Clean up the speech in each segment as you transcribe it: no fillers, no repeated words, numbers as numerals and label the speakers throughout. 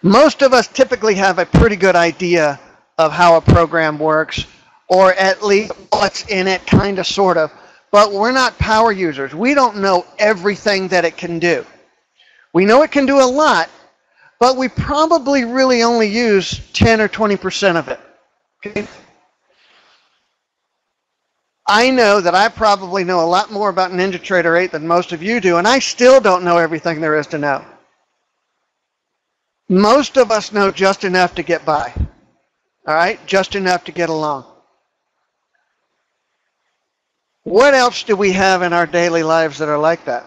Speaker 1: Most of us typically have a pretty good idea of how a program works, or at least what's in it, kind of, sort of. But we're not power users. We don't know everything that it can do. We know it can do a lot, but we probably really only use 10 or 20% of it. Okay? I know that I probably know a lot more about NinjaTrader 8 than most of you do, and I still don't know everything there is to know. Most of us know just enough to get by. All right? Just enough to get along. What else do we have in our daily lives that are like that?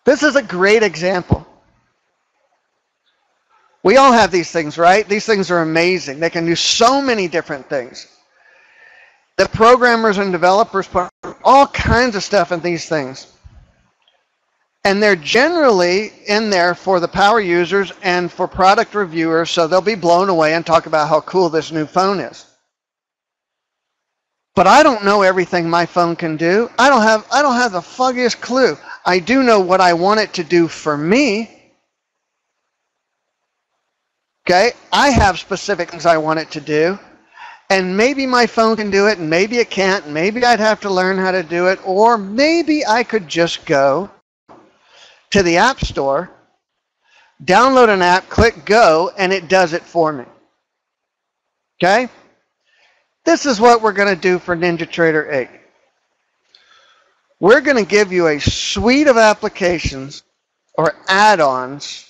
Speaker 1: This is a great example. We all have these things, right? These things are amazing. They can do so many different things. The programmers and developers put all kinds of stuff in these things. And they're generally in there for the power users and for product reviewers, so they'll be blown away and talk about how cool this new phone is. But I don't know everything my phone can do. I don't have the foggiest clue. I do know what I want it to do for me. Okay? I have specific things I want it to do. And maybe my phone can do it, and maybe it can't, and maybe I'd have to learn how to do it, or maybe I could just go to the App Store, download an app, click go, and it does it for me. Okay? This is what we're going to do for NinjaTrader 8. We're going to give you a suite of applications or add-ons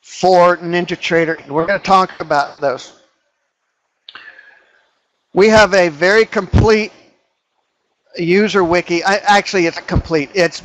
Speaker 1: for NinjaTrader. We're going to talk about those. We have a very complete user wiki. Actually, it's complete. It's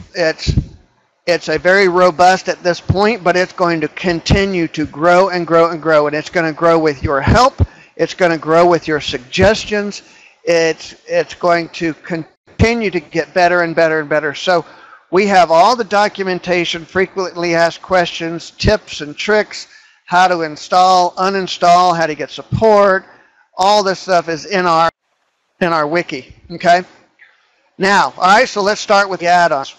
Speaker 1: a very robust at this point, but it's going to continue to grow and grow and grow, and it's going to grow with your help. It's going to grow with your suggestions. It's going to continue to get better and better and better. So we have all the documentation, frequently asked questions, tips and tricks, how to install, uninstall, how to get support. All this stuff is in our wiki. Okay. Now, all right. So let's start with the add-ons.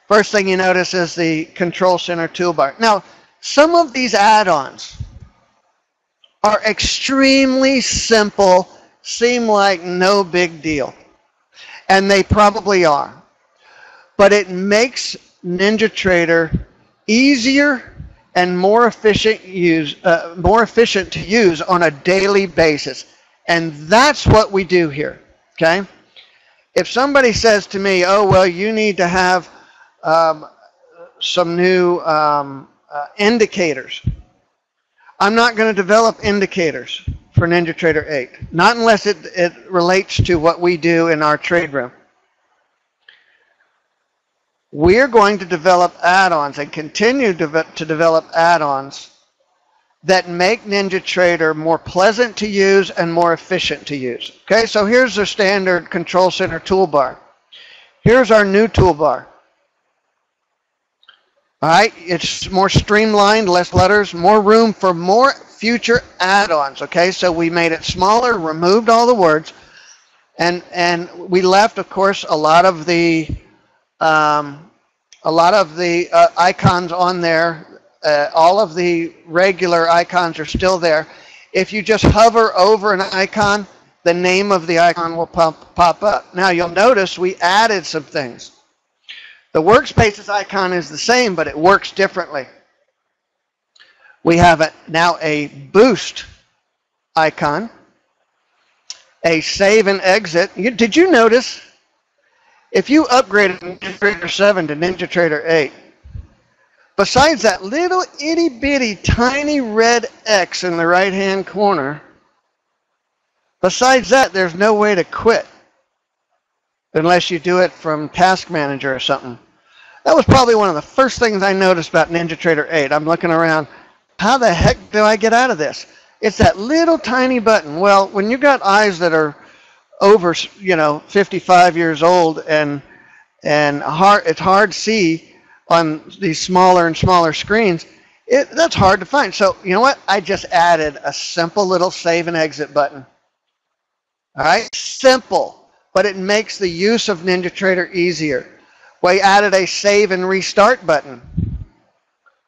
Speaker 1: First thing you notice is the Control Center toolbar. Now, some of these add-ons are extremely simple, seem like no big deal. And they probably are. But it makes NinjaTrader easier and more efficient to use on a daily basis. And that's what we do here. Okay? If somebody says to me, oh, well, you need to have some new indicators, I'm not going to develop indicators for NinjaTrader 8, not unless it relates to what we do in our trade room. We're going to develop add-ons and continue to develop add-ons that make NinjaTrader more pleasant to use and more efficient to use. Okay, so here's the standard Control Center toolbar. Here's our new toolbar. All right, it's more streamlined, less letters, more room for more future add-ons. Okay, so we made it smaller, removed all the words, and we left, of course, a lot of the icons on there. All of the regular icons are still there. If you just hover over an icon, the name of the icon will pop up. Now you'll notice we added some things. The Workspaces icon is the same, but it works differently. We have now a boost icon, a save and exit. Did you notice if you upgraded NinjaTrader 7 to NinjaTrader 8, besides that little itty bitty tiny red X in the right hand corner, besides that, there's no way to quit unless you do it from Task Manager or something. That was probably one of the first things I noticed about NinjaTrader 8. I'm looking around, how the heck do I get out of this? It's that little tiny button. Well, when you've got eyes that are over, 55 years old and it's hard to see on these smaller and smaller screens, that's hard to find. So, you know what? I just added a simple little save and exit button. All right? Simple, but it makes the use of NinjaTrader easier. We added a save and restart button.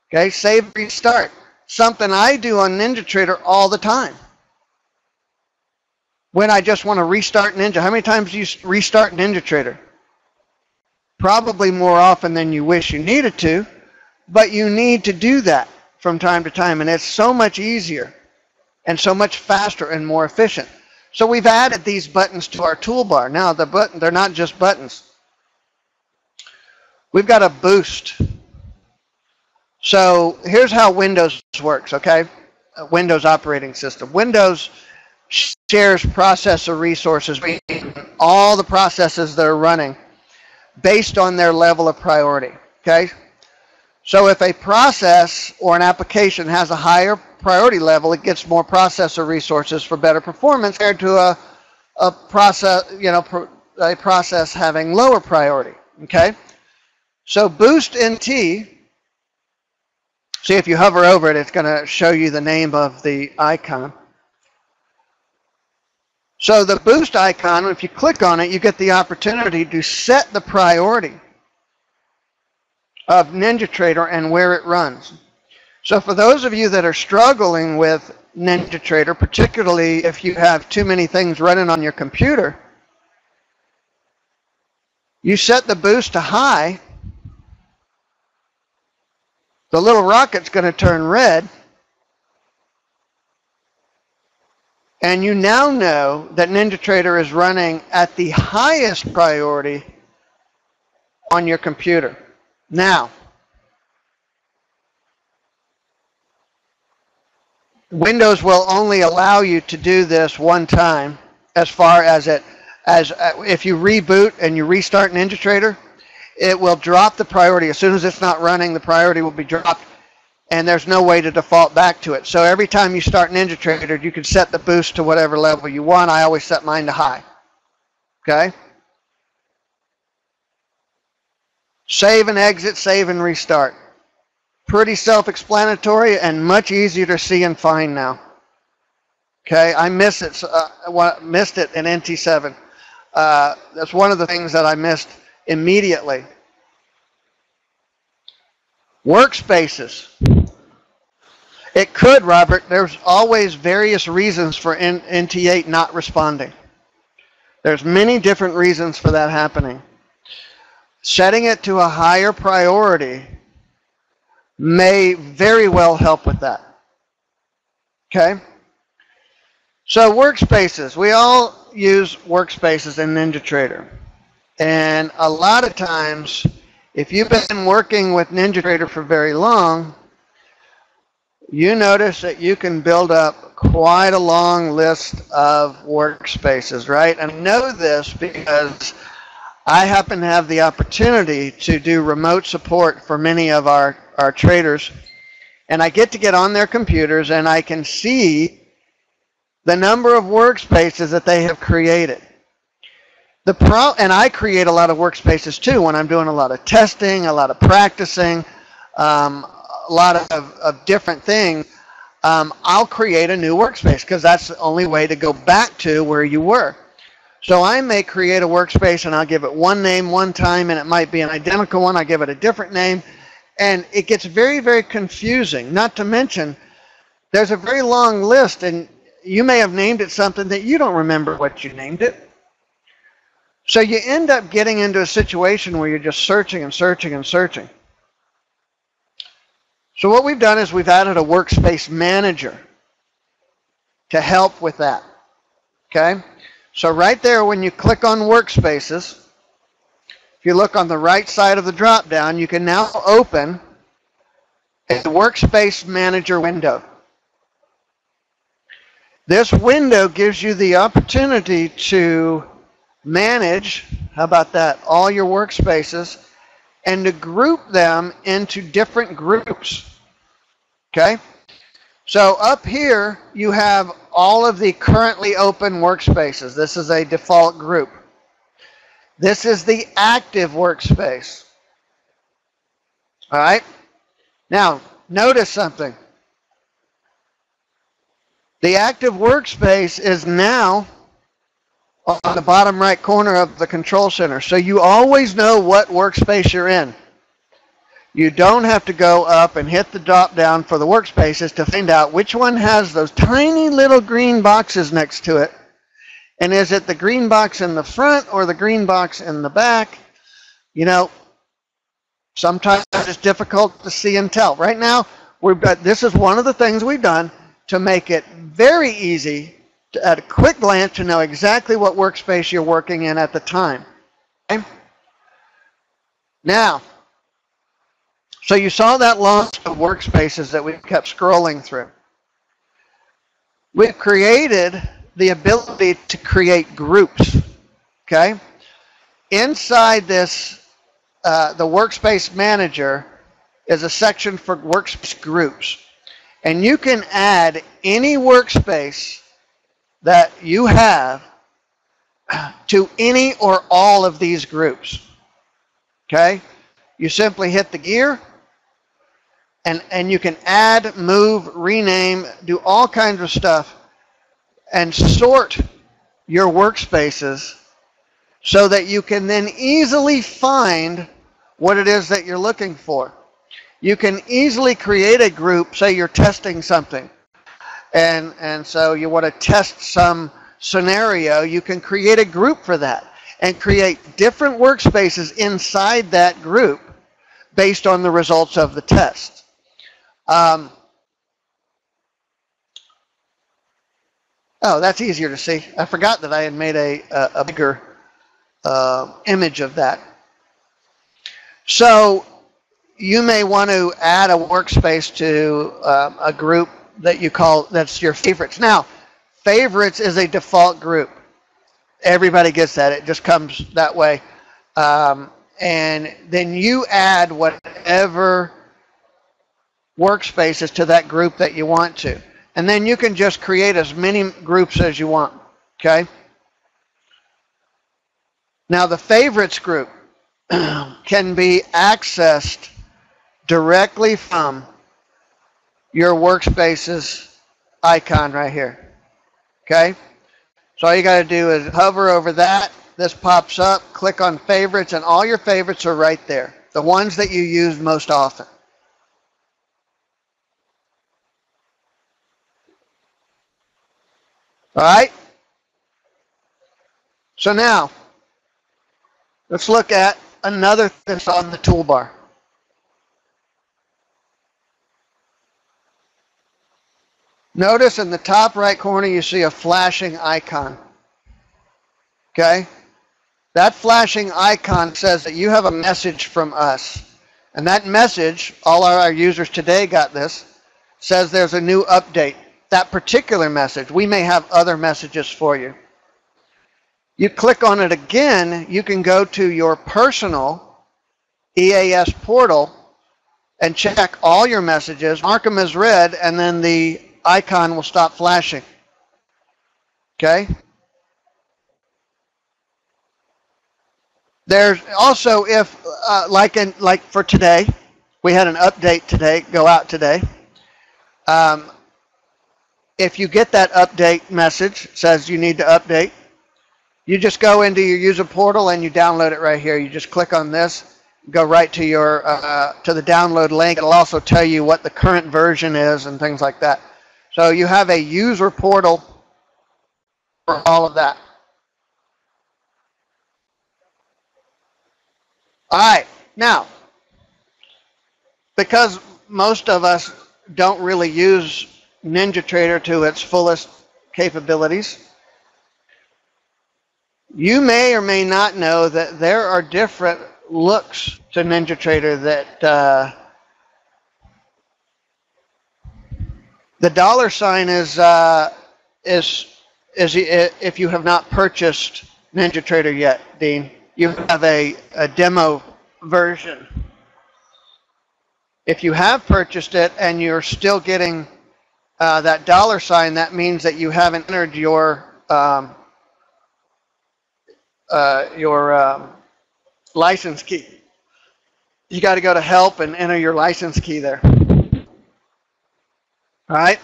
Speaker 1: Okay, save, restart. Something I do on NinjaTrader all the time. When I just want to restart Ninja. How many times do you restart NinjaTrader? Probably more often than you wish you needed to, but you need to do that from time to time, and it's so much easier and so much faster and more efficient. So we've added these buttons to our toolbar. Now they're not just buttons. We've got a boost. So here's how Windows works, okay? Windows operating system. Windows shares processor resources between all the processes that are running based on their level of priority, okay? So if a process or an application has a higher priority level, it gets more processor resources for better performance compared to a process having lower priority, okay? So Boost NT, see if you hover over it, it's going to show you the name of the icon. So the Boost icon, if you click on it, you get the opportunity to set the priority of NinjaTrader and where it runs. So for those of you that are struggling with NinjaTrader, particularly if you have too many things running on your computer, you set the boost to high, the little rocket's going to turn red, and you now know that NinjaTrader is running at the highest priority on your computer. Now, Windows will only allow you to do this one time, as far as if you reboot and you restart NinjaTrader, it will drop the priority. As soon as it's not running, the priority will be dropped, and there's no way to default back to it. So every time you start NinjaTrader, you can set the boost to whatever level you want. I always set mine to high. Okay? Save and exit, save and restart. Pretty self-explanatory and much easier to see and find now. Okay, I missed it in NT7. That's one of the things that I missed immediately. Workspaces. It could, Robert. There's always various reasons for NT8 not responding. There's many different reasons for that happening. Setting it to a higher priority may very well help with that. Okay? So Workspaces. We all use Workspaces in NinjaTrader. And a lot of times, if you've been working with NinjaTrader for very long, you notice that you can build up quite a long list of workspaces, right? And I know this because I happen to have the opportunity to do remote support for many of our traders, and I get on their computers and I can see the number of workspaces that they have created. And I create a lot of workspaces too when I'm doing a lot of testing, a lot of practicing, a lot of different things. I'll create a new workspace because that's the only way to go back to where you were. So I may create a workspace and I'll give it one name one time, and it might be an identical one. I give it a different name, and it gets very, very confusing. Not to mention, there's a very long list, and you may have named it something that you don't remember what you named it. So you end up getting into a situation where you're just searching and searching and searching. So what we've done is we've added a Workspace Manager to help with that. Okay? So right there, when you click on Workspaces, if you look on the right side of the drop-down, you can now open a Workspace Manager window. This window gives you the opportunity to manage, how about that, all your workspaces, and to group them into different groups. Okay? So up here, you have all of the currently open workspaces. This is a default group. This is the active workspace. All right? Now, notice something. The active workspace is now on the bottom right corner of the control center. So you always know what workspace you're in. You don't have to go up and hit the drop down for the workspaces to find out which one has those tiny little green boxes next to it. And is it the green box in the front or the green box in the back? You know, sometimes it's difficult to see and tell. Right now, this is one of the things we've done to make it very easy at a quick glance to know exactly what workspace you're working in at the time. Okay? Now, so you saw that long list of workspaces that we kept scrolling through. We've created the ability to create groups. Okay? Inside this, the Workspace Manager is a section for Workspace Groups. And you can add any workspace that you have to any or all of these groups. Okay? You simply hit the gear, and you can add, move, rename, do all kinds of stuff, and sort your workspaces so that you can then easily find what it is that you're looking for. You can easily create a group, say you're testing something, and so you want to test some scenario. You can create a group for that and create different workspaces inside that group based on the results of the test. Oh, that's easier to see. I forgot that I had made a bigger image of that. So you may want to add a workspace to a group that you call, that's your favorites. Now, favorites is a default group. Everybody gets that. It just comes that way. And then you add whatever workspaces to that group that you want to. And then you can just create as many groups as you want. Okay? Now, the favorites group can be accessed directly from your Workspaces icon right here. Okay? So all you got to do is hover over that. This pops up, click on favorites, and all your favorites are right there. The ones that you use most often. All right? So now, let's look at another thing that's on the toolbar. Notice in the top right corner you see a flashing icon. Okay? That flashing icon says that you have a message from us. And that message, all our users today got this, says there's a new update. That particular message, we may have other messages for you. You click on it again, you can go to your personal EAS portal and check all your messages, mark them as read, and then the icon will stop flashing. Okay? There's also, if like for today, we had an update today, go out today. If you get that update message, it says you need to update, you just go into your user portal and you download it right here. You just click on this, go right to your to the download link. It'll also tell you what the current version is and things like that. So you have a user portal for all of that. All right, now, because most of us don't really use NinjaTrader to its fullest capabilities, you may or may not know that there are different looks to NinjaTrader that the dollar sign is if you have not purchased NinjaTrader yet, Dean. You have a demo version. If you have purchased it and you're still getting that dollar sign, that means that you haven't entered your license key. You got to go to help and enter your license key there. All right.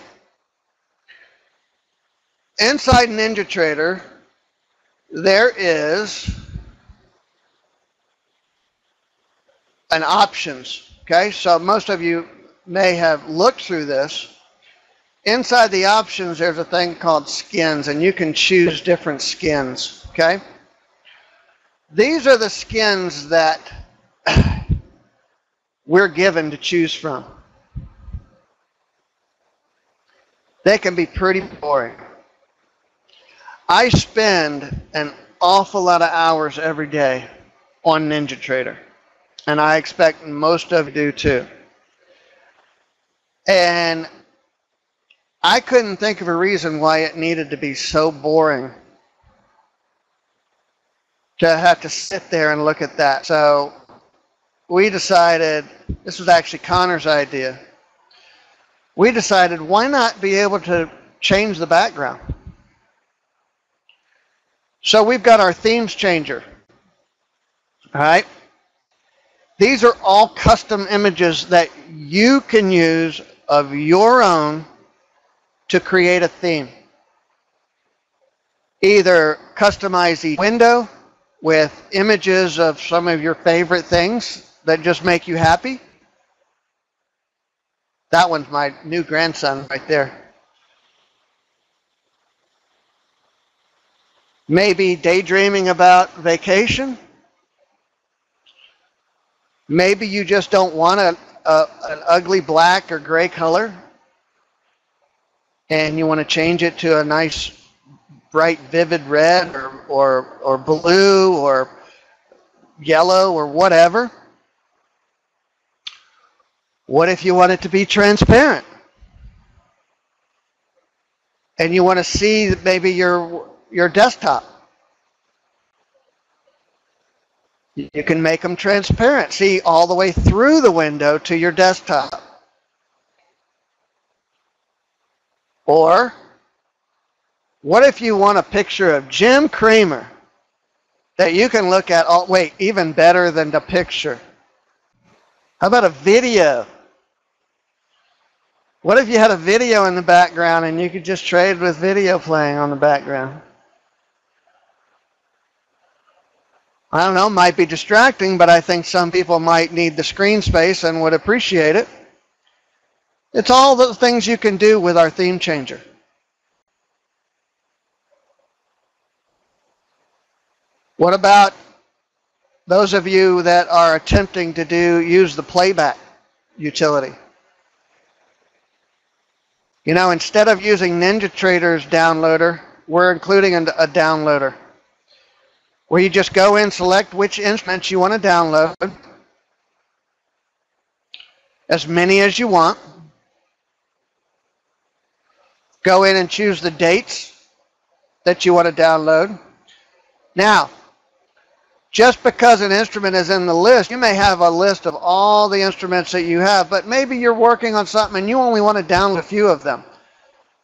Speaker 1: Inside NinjaTrader, there is an options. Okay, so most of you may have looked through this. Inside the options, there's a thing called skins, and you can choose different skins. Okay, these are the skins that we're given to choose from. They can be pretty boring. I spend an awful lot of hours every day on NinjaTrader, and I expect most of you do too. And I couldn't think of a reason why it needed to be so boring to have to sit there and look at that. So we decided, this was actually Connor's idea, we decided why not be able to change the background. So we've got our themes changer. All right. These are all custom images that you can use of your own to create a theme. Either customize each window with images of some of your favorite things that just make you happy. That one's my new grandson right there. Maybe daydreaming about vacation. Maybe you just don't want an ugly black or gray color, and you want to change it to a nice, bright, vivid red or blue or yellow or whatever. What if you want it to be transparent? And you want to see maybe your desktop. You can make them transparent. See all the way through the window to your desktop. Or, what if you want a picture of Jim Cramer that you can look at, oh wait, even better than the picture. How about a video? What if you had a video in the background and you could just trade with video playing on the background? I don't know, might be distracting, but I think some people might need the screen space and would appreciate it. It's all the things you can do with our theme changer. What about those of you that are attempting to use the Playback utility? You know, instead of using NinjaTrader's downloader, we're including a downloader where you just go in, select which instruments you want to download, as many as you want. Go in and choose the dates that you want to download. Now, just because an instrument is in the list, you may have a list of all the instruments that you have, but maybe you're working on something and you only want to download a few of them.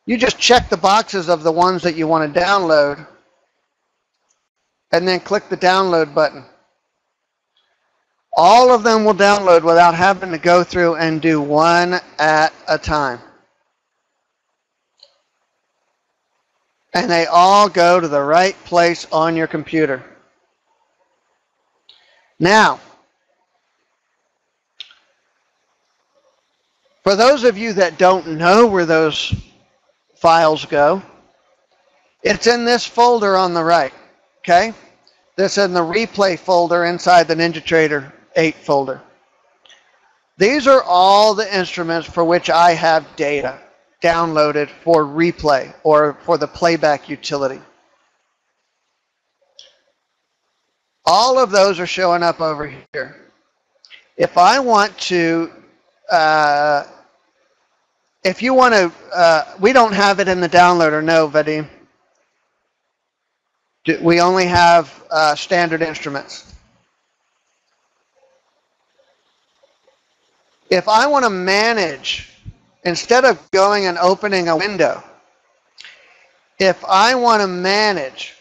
Speaker 1: You just check the boxes of the ones that you want to download and then click the download button. All of them will download without having to go through and do one at a time. And they all go to the right place on your computer. Now, for those of you that don't know where those files go, it's in this folder on the right, okay? This is in the replay folder inside the NinjaTrader 8 folder. These are all the instruments for which I have data downloaded for replay or for the Playback utility. All of those are showing up over here. If I want to, if you want to, we don't have it in the downloader, no, Vadim. We only have standard instruments. If I want to manage, instead of going and opening a window, if I want to manage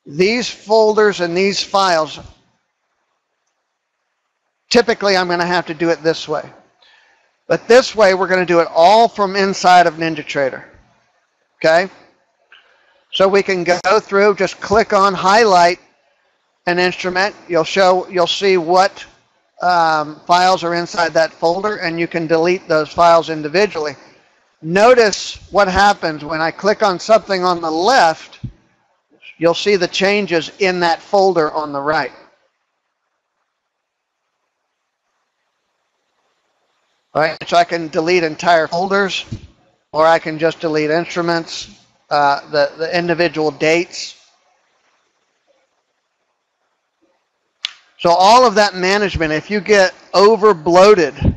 Speaker 1: these folders and these files, typically I'm going to have to do it this way. But this way we're going to do it all from inside of NinjaTrader. Okay? So we can go through, just click on highlight an instrument. You'll see what files are inside that folder, and you can delete those files individually. Notice what happens when I click on something on the left. You'll see the changes in that folder on the right. All right, so I can delete entire folders, or I can just delete instruments, the individual dates. So all of that management, if you get over bloated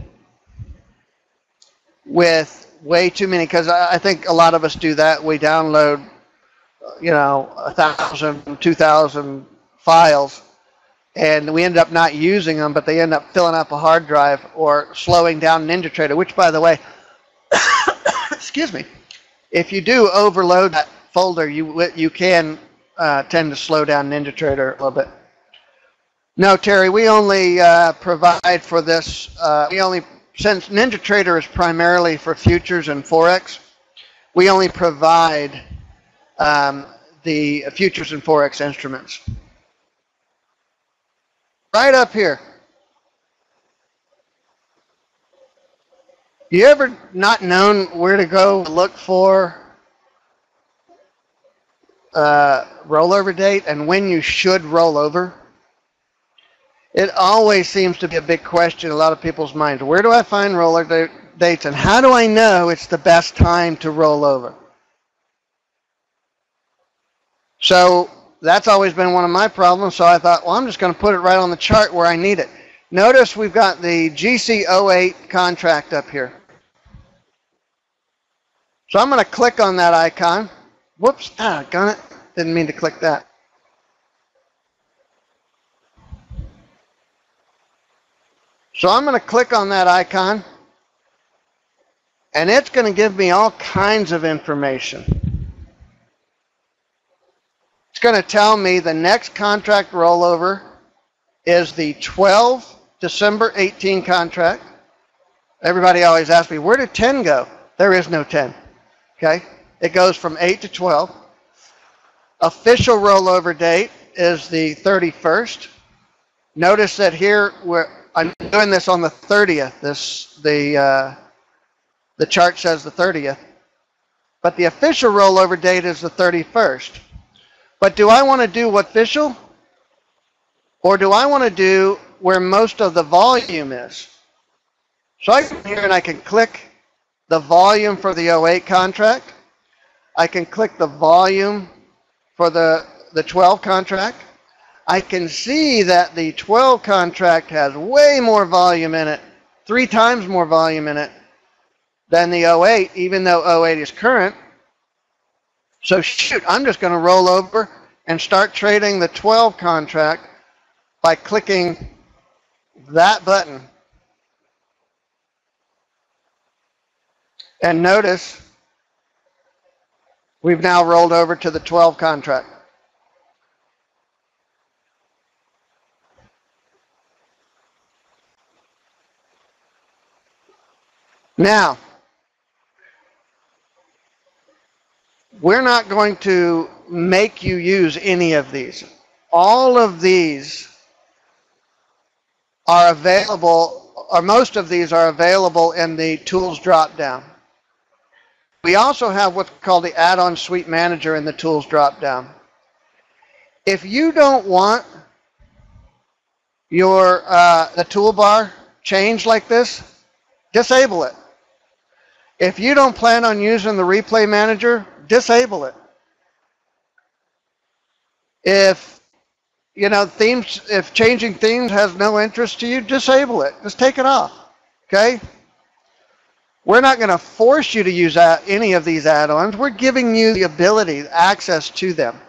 Speaker 1: with way too many, because I think a lot of us do that. We download, 1,000, 2,000 files, and we end up not using them, but they end up filling up a hard drive or slowing down NinjaTrader, which, by the way, excuse me, if you do overload that folder, you can tend to slow down NinjaTrader a little bit. No, Terry, we only provide for this, since NinjaTrader is primarily for futures and Forex, we only provide the futures and Forex instruments. Right up here. You ever not known where to go to look for rollover date and when you should roll over? It always seems to be a big question in a lot of people's minds. Where do I find rollover dates, and how do I know it's the best time to roll over? So that's always been one of my problems, so I thought, well, I'm just going to put it right on the chart where I need it. Notice we've got the GC08 contract up here. So I'm going to click on that icon. Whoops, got it. Didn't mean to click that. So I'm going to click on that icon, and it's going to give me all kinds of information. It's going to tell me the next contract rollover is the 12 December 18 contract. Everybody always asks me, where did 10 go? There is no 10. Okay? It goes from 8 to 12. Official rollover date is the 31st. Notice that here I'm doing this on the 30th. The chart says the 30th. But the official rollover date is the 31st. But do I want to do official? Or do I want to do where most of the volume is? So I come here and I can click the volume for the 08 contract. I can click the volume for the 12 contract. I can see that the 12 contract has way more volume in it, 3 times more volume in it than the 08, even though 08 is current. So shoot, I'm just going to roll over and start trading the 12 contract by clicking that button. And notice we've now rolled over to the 12 contract. Now, we're not going to make you use any of these. All of these are available, or most of these are available in the Tools drop-down. We also have what's called the Addon Suite Manager in the Tools drop-down. If you don't want your the toolbar changed like this, disable it. If you don't plan on using the Replay Manager, disable it. If if changing themes has no interest to you, disable it. Just take it off. Okay? We're not going to force you to use any of these add-ons. We're giving you the ability, access to them.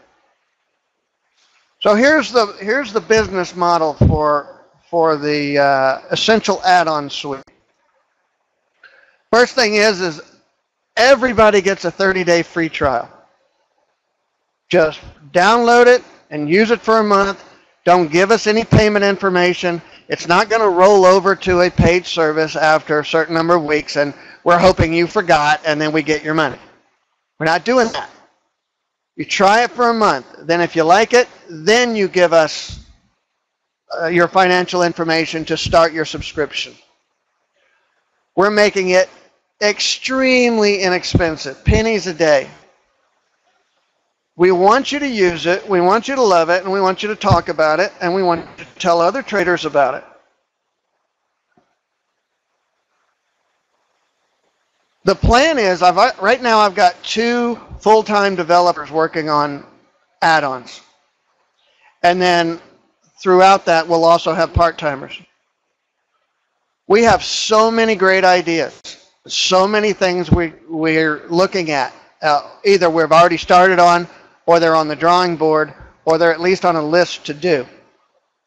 Speaker 1: So here's the business model for the Essential Add-on Suite. First thing is everybody gets a 30-day free trial. Just download it and use it for a month. Don't give us any payment information. It's not going to roll over to a paid service after a certain number of weeks, and we're hoping you forgot, and then we get your money. We're not doing that. You try it for a month. Then if you like it, then you give us your financial information to start your subscription. We're making it extremely inexpensive, pennies a day. We want you to use it, we want you to love it, and we want you to talk about it, and we want you to tell other traders about it. The plan is, right now I've got 2 full-time developers working on add-ons. And then throughout that, we'll also have part-timers. We have so many great ideas, so many things we're looking at. Either we've already started on, or they're on the drawing board, or they're at least on a list to do.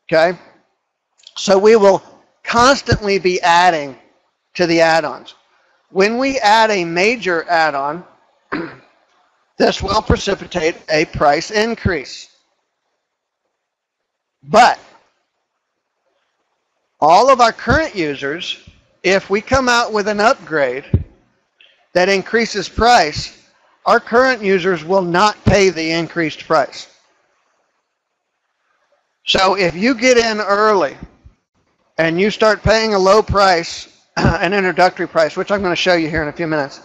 Speaker 1: Okay? So we will constantly be adding to the add-ons. When we add a major add-on, this will precipitate a price increase. But all of our current users, if we come out with an upgrade that increases price, our current users will not pay the increased price. So if you get in early and you start paying a low price, an introductory price, which I'm going to show you here in a few minutes.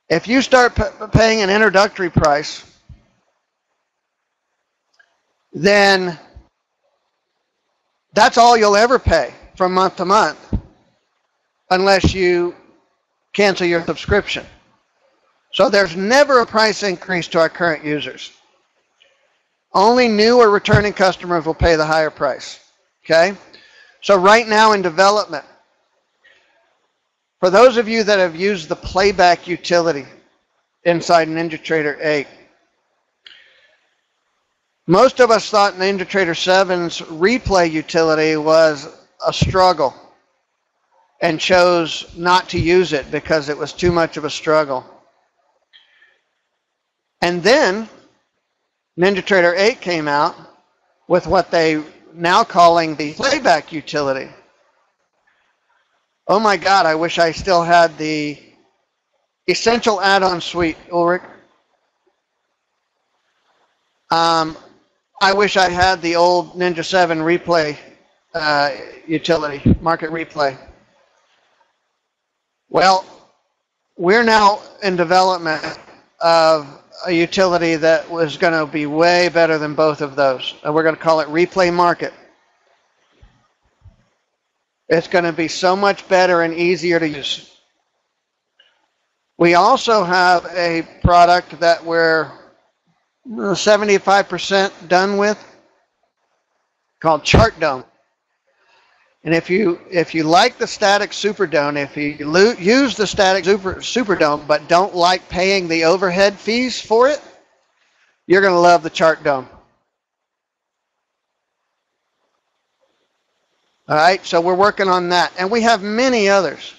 Speaker 1: If you start paying an introductory price, then that's all you'll ever pay from month to month unless you cancel your subscription. So there's never a price increase to our current users. Only new or returning customers will pay the higher price. Okay? So right now in development, for those of you that have used the Playback utility inside NinjaTrader 8, most of us thought NinjaTrader 7's replay utility was a struggle and chose not to use it because it was too much of a struggle. And then NinjaTrader 8 came out with what they now calling the Playback utility. Oh my God, I wish I still had the Essential Add-on Suite, Ulrich. I wish I had the old Ninja 7 replay utility, Market Replay. Well, we're now in development of a utility that was going to be way better than both of those. And we're going to call it Replay Market. It's going to be so much better and easier to use. We also have a product that we're 75% done with called Chart Dome. And if you like the static Superdome, if you use the static Superdome but don't like paying the overhead fees for it, you're going to love the Chart Dome. All right, so we're working on that. And we have many others.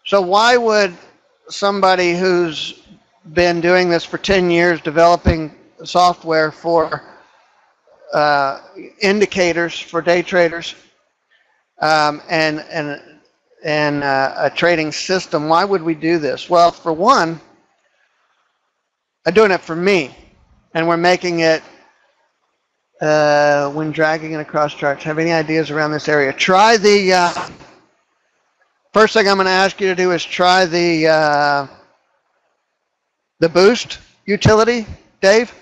Speaker 1: So why would somebody who's been doing this for 10 years, developing software for indicators for day traders and a trading system, why would we do this? Well, for one, I'm doing it for me, and we're making it when dragging it across charts. Have any ideas around this area? Try the first thing I'm going to ask you to do is try the Boost utility, Dave.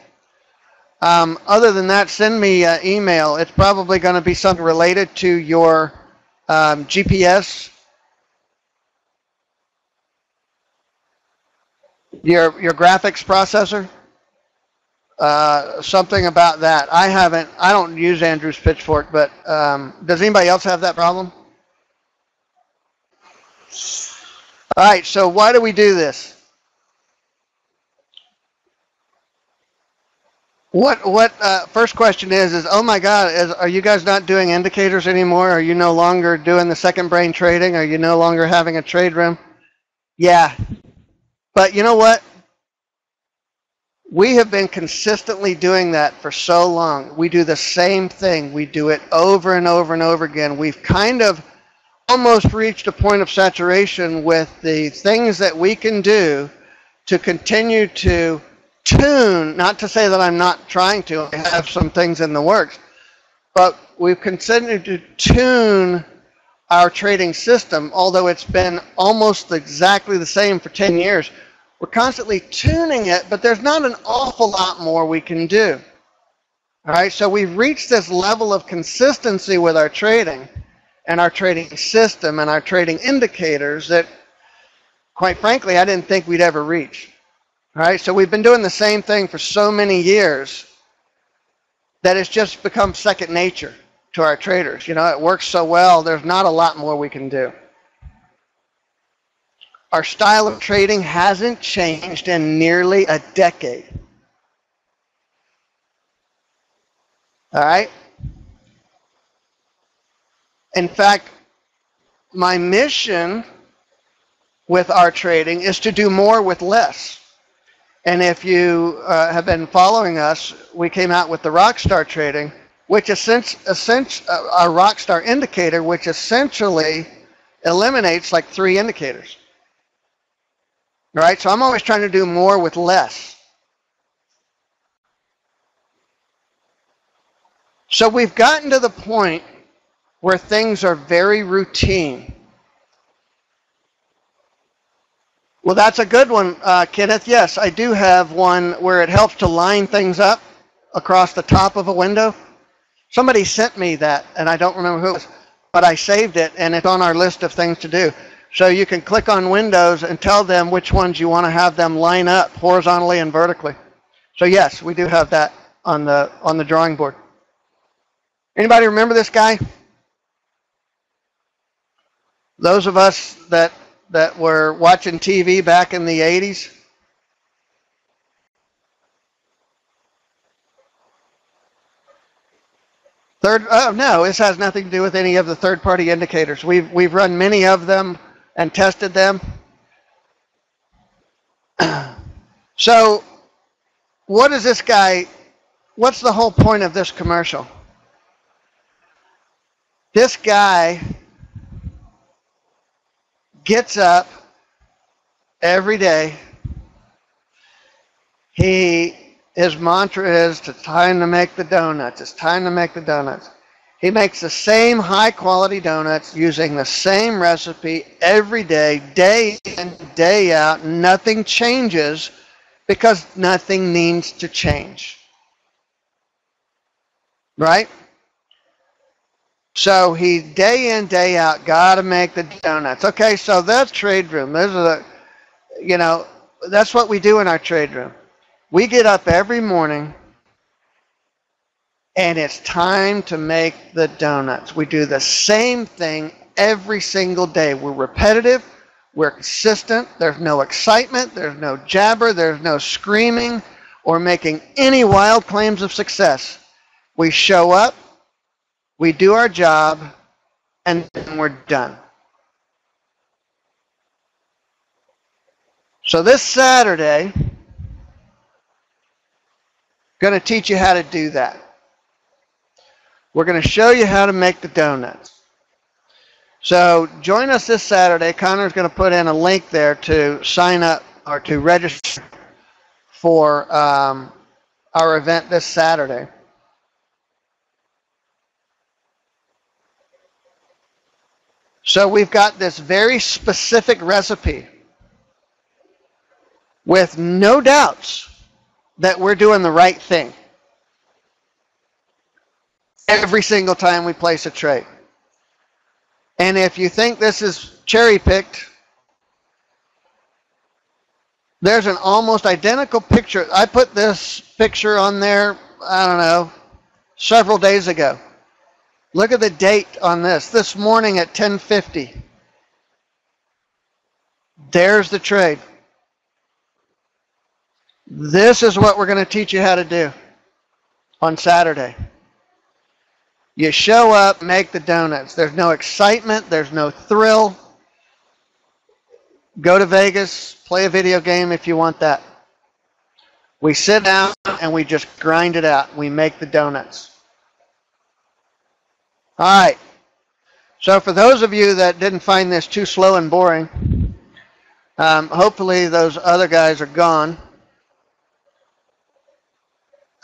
Speaker 1: Other than that, send me an email. It's probably going to be something related to your GPS, your graphics processor. Something about that. I don't use Andrew's Pitchfork, but does anybody else have that problem? All right, so why do we do this? First question is oh my God, are you guys not doing indicators anymore? Are you no longer doing the second brain trading? Are you no longer having a trade room? Yeah, but you know what? We have been consistently doing that for so long. We do the same thing. We do it over and over and over again. We've kind of almost reached a point of saturation with the things that we can do to continue to tune, not to say that I'm not trying to, I have some things in the works, but we've continued to tune our trading system, although it's been almost exactly the same for 10 years. We're constantly tuning it, but there's not an awful lot more we can do. All right, so we've reached this level of consistency with our trading and our trading system and our trading indicators that, quite frankly, I didn't think we'd ever reach. All right, so we've been doing the same thing for so many years that it's just become second nature to our traders. You know, it works so well, there's not a lot more we can do. Our style of trading hasn't changed in nearly a decade. All right? In fact, my mission with our trading is to do more with less. And if you have been following us, we came out with the Rockstar trading, which our Rockstar indicator, which essentially eliminates like 3 indicators. All right, so I'm always trying to do more with less. So we've gotten to the point where things are very routine. Well, that's a good one, Kenneth. Yes, I do have one where it helps to line things up across the top of a window. Somebody sent me that, and I don't remember who it was, but I saved it, and it's on our list of things to do. So you can click on windows and tell them which ones you want to have them line up horizontally and vertically. So yes, we do have that on the drawing board. Anybody remember this guy? Those of us that were watching TV back in the 80s? No, this has nothing to do with any of the third-party indicators. We've run many of them and tested them. So what is this guy, what's the whole point of this commercial? This guy gets up every day. His mantra is, it's time to make the donuts. It's time to make the donuts. He makes the same high-quality donuts using the same recipe every day, day in, day out. Nothing changes because nothing needs to change. Right? So he, day in, day out, got to make the donuts. Okay, so that's trade room. Those are the, that's what we do in our trade room. We get up every morning, and it's time to make the donuts. We do the same thing every single day. We're repetitive. We're consistent. There's no excitement. There's no jabber. There's no screaming or making any wild claims of success. We show up, we do our job, and then we're done. So this Saturday, going to teach you how to do that. We're going to show you how to make the donuts. So join us this Saturday. Connor's going to put in a link there to sign up or to register for our event this Saturday. So we've got this very specific recipe with no doubts that we're doing the right thing every single time we place a trade. And if you think this is cherry-picked, there's an almost identical picture. I put this picture on there, I don't know, several days ago. Look at the date on this morning at 10:50. There's the trade. This is what we're going to teach you how to do on Saturday. You show up, make the donuts. There's no excitement. There's no thrill. Go to Vegas, play a video game if you want that. We sit down and we just grind it out. We make the donuts. All right. So for those of you that didn't find this too slow and boring, hopefully those other guys are gone.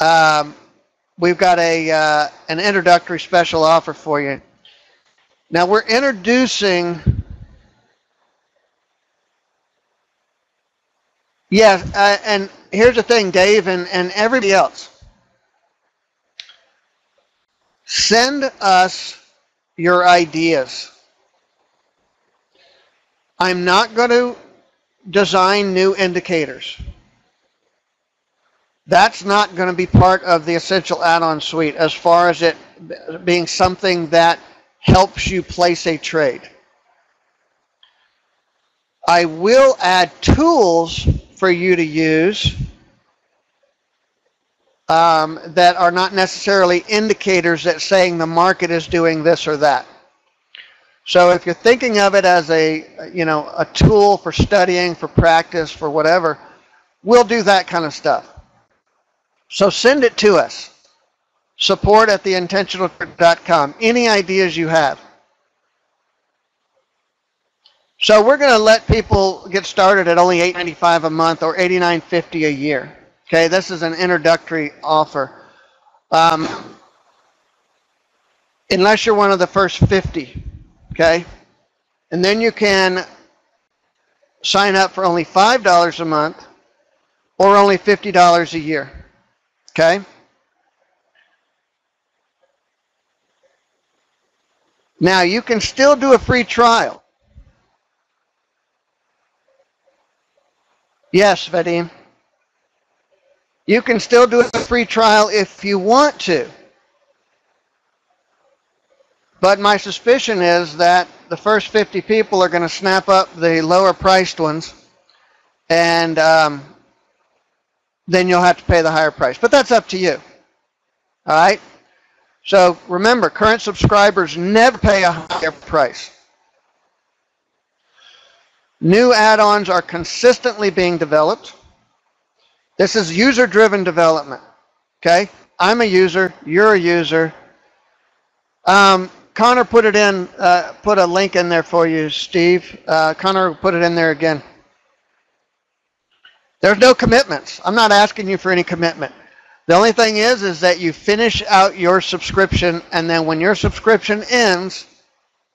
Speaker 1: we've got an introductory special offer for you. Now we're introducing, and here's the thing, Dave and everybody else. Send us your ideas. I'm not going to design new indicators. That's not going to be part of the Essential Add-on Suite as far as it being something that helps you place a trade. I will add tools for you to use that are not necessarily indicators that saying the market is doing this or that. So if you're thinking of it as a tool for studying, for practice, for whatever, we'll do that kind of stuff. So send it to us. support@theintentionaltrader.com. Any ideas you have. So we're going to let people get started at only $8.95 a month or $89.50 a year. Okay, this is an introductory offer. Unless you're one of the first 50. Okay, and then you can sign up for only $5 a month or only $50 a year. Okay. Now you can still do a free trial. Yes, Vadim. You can still do a free trial if you want to. But my suspicion is that the first 50 people are going to snap up the lower priced ones, and then you'll have to pay the higher price. But that's up to you. All right? So remember, current subscribers never pay a higher price. New add-ons are consistently being developed. This is user-driven development. Okay? I'm a user. You're a user. Connor put it in, put a link in there for you, Steve. Connor put it in there again. There's no commitments. I'm not asking you for any commitment. The only thing is that you finish out your subscription, and then when your subscription ends,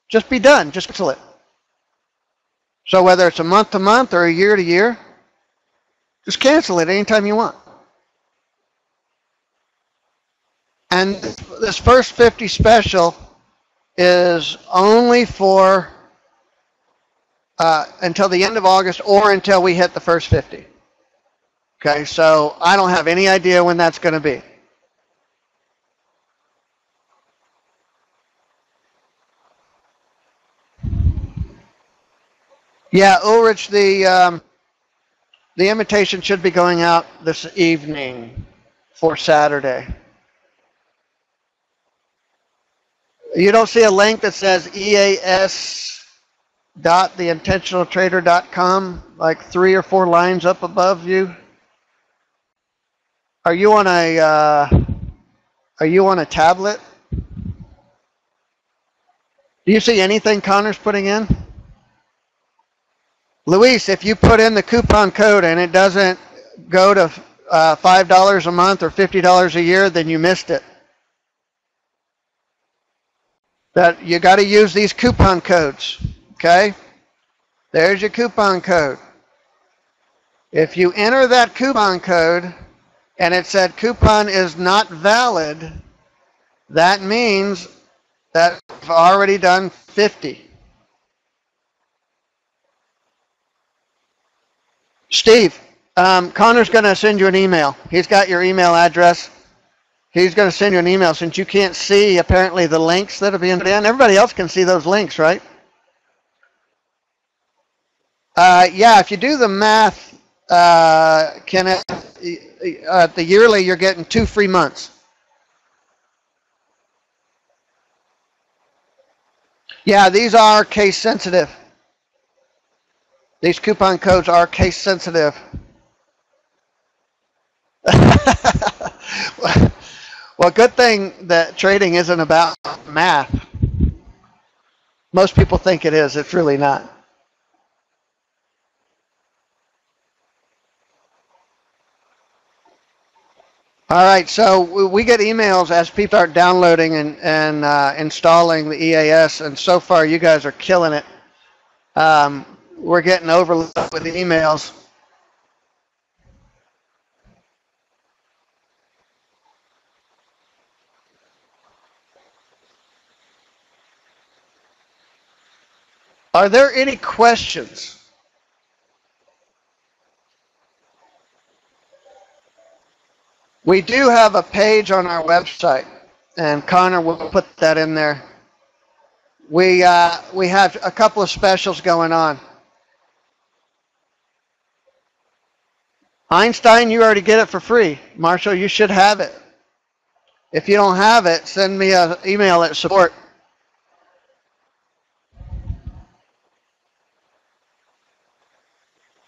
Speaker 1: just be done. Just cancel it. So whether it's a month to month or a year to year, just cancel it anytime you want. And this first 50 special is only for until the end of August or until we hit the first 50. Okay, so I don't have any idea when that's going to be. Yeah, Ulrich, the invitation should be going out this evening for Saturday. You don't see a link that says eas.theintentionaltrader.com, like 3 or 4 lines up above you? Are you on a tablet? Do you see anything Connor's putting in? Luis, if you put in the coupon code and it doesn't go to $5 a month or $50 a year, then you missed it. That you got to use these coupon codes, okay? There's your coupon code. If you enter that coupon code and it said coupon is not valid, that means that you've already done 50. Steve, Connor's going to send you an email. He's got your email address. He's going to send you an email since you can't see, apparently, the links that are being put in. Everybody else can see those links, right? Yeah, if you do the math, Kenneth, at the yearly, you're getting 2 free months. Yeah, these are case sensitive. These coupon codes are case sensitive. Well, good thing that trading isn't about math. Most people think it is. It's really not. All right, so we get emails as people start downloading and installing the EAS, and so far you guys are killing it. We're getting overloaded with emails. Are there any questions? We do have a page on our website, and Connor will put that in there. We have a couple of specials going on. Einstein, you already get it for free. Marshall, you should have it. If you don't have it, send me an email at support.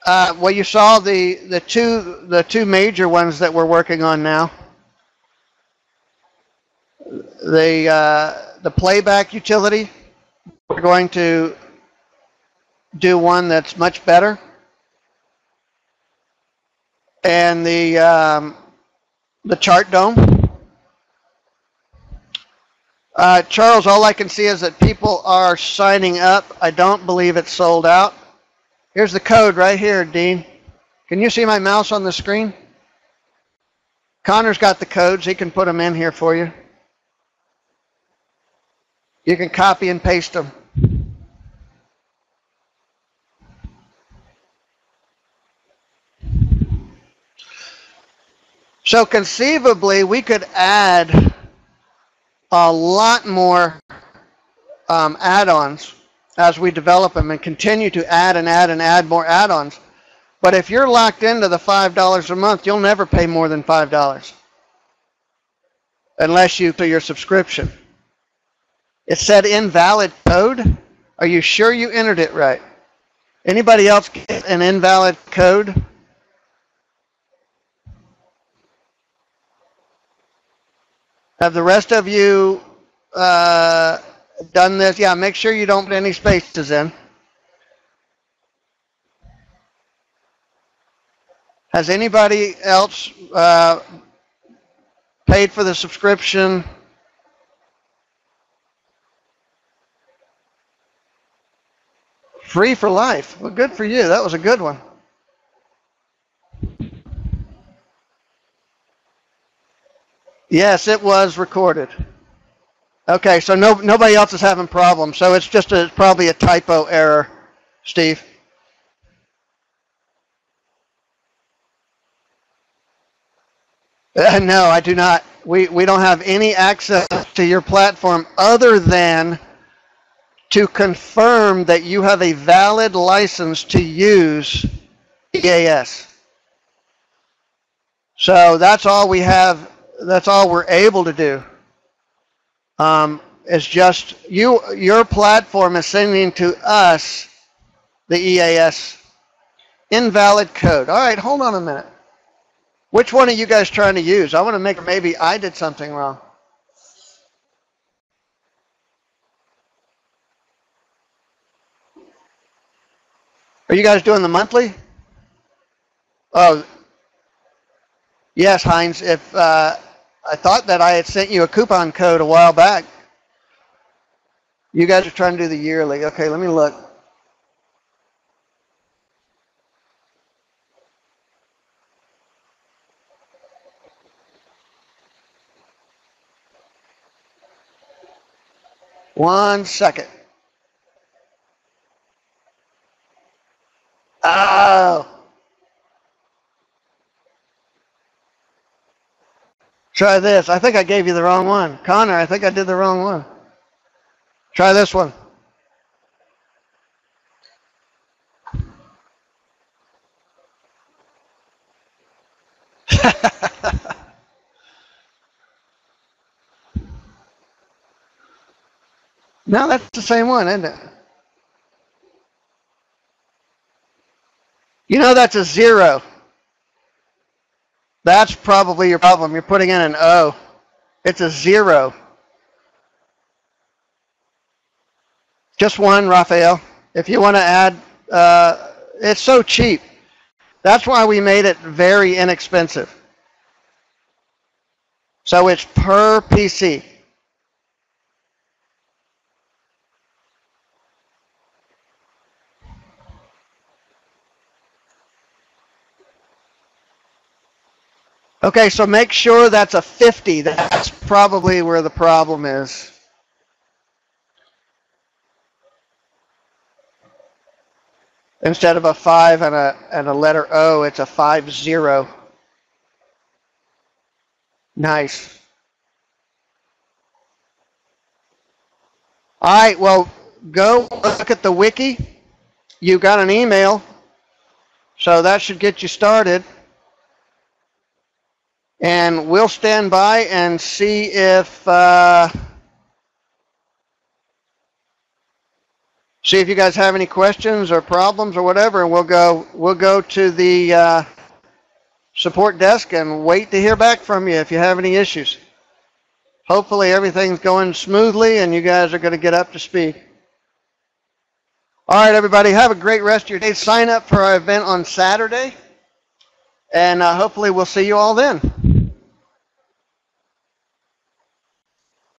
Speaker 1: Well, you saw the two major ones that we're working on now. The Playback utility. We're going to do one that's much better, and the chart dome. Charles, all I can see is that people are signing up. I don't believe it's sold out. Here's the code right here, Dean. Can you see my mouse on the screen? Connor's got the codes. He can put them in here for you. You can copy and paste them. So conceivably, we could add a lot more add-ons as we develop them and continue to add and add and add more add-ons. But if you're locked into the $5 a month, you'll never pay more than $5 unless you pay your subscription. It said invalid code. Are you sure you entered it right? Anybody else get an invalid code? Have the rest of you done this? Yeah, make sure you don't put any spaces in. Has anybody else paid for the subscription? Free for life. Well, good for you. That was a good one. Yes, it was recorded. Okay, so nobody else is having problems. So it's just probably a typo error, Steve. No, I do not. We don't have any access to your platform other than to confirm that you have a valid license to use EAS. So that's all we have. That's all we're able to do. It's just your platform is sending to us the EAS invalid code. All right, hold on a minute. Which one are you guys trying to use? I want to make maybe I did something wrong. Are you guys doing the monthly? Oh, yes, Heinz. If I thought that I had sent you a coupon code a while back. You guys are trying to do the yearly. Okay, let me look. One second. Oh. Try this. I think I gave you the wrong one. Connor, I think I did the wrong one. Try this one. No, that's the same one, isn't it? You know that's a 0. That's probably your problem. You're putting in an O. It's a 0. Just one, Raphael. If you want to add, it's so cheap. That's why we made it very inexpensive. So it's per PC. Okay, so make sure that's a 50. That's probably where the problem is. Instead of a 5 and a letter O, it's a 50. Nice. All right, well, go look at the wiki. You got an email, so that should get you started. And we'll stand by and see if you guys have any questions or problems or whatever, and we'll go to the support desk and wait to hear back from you if you have any issues. Hopefully everything's going smoothly and you guys are going to get up to speed. All right, everybody, have a great rest of your day. Sign up for our event on Saturday, and hopefully we'll see you all then.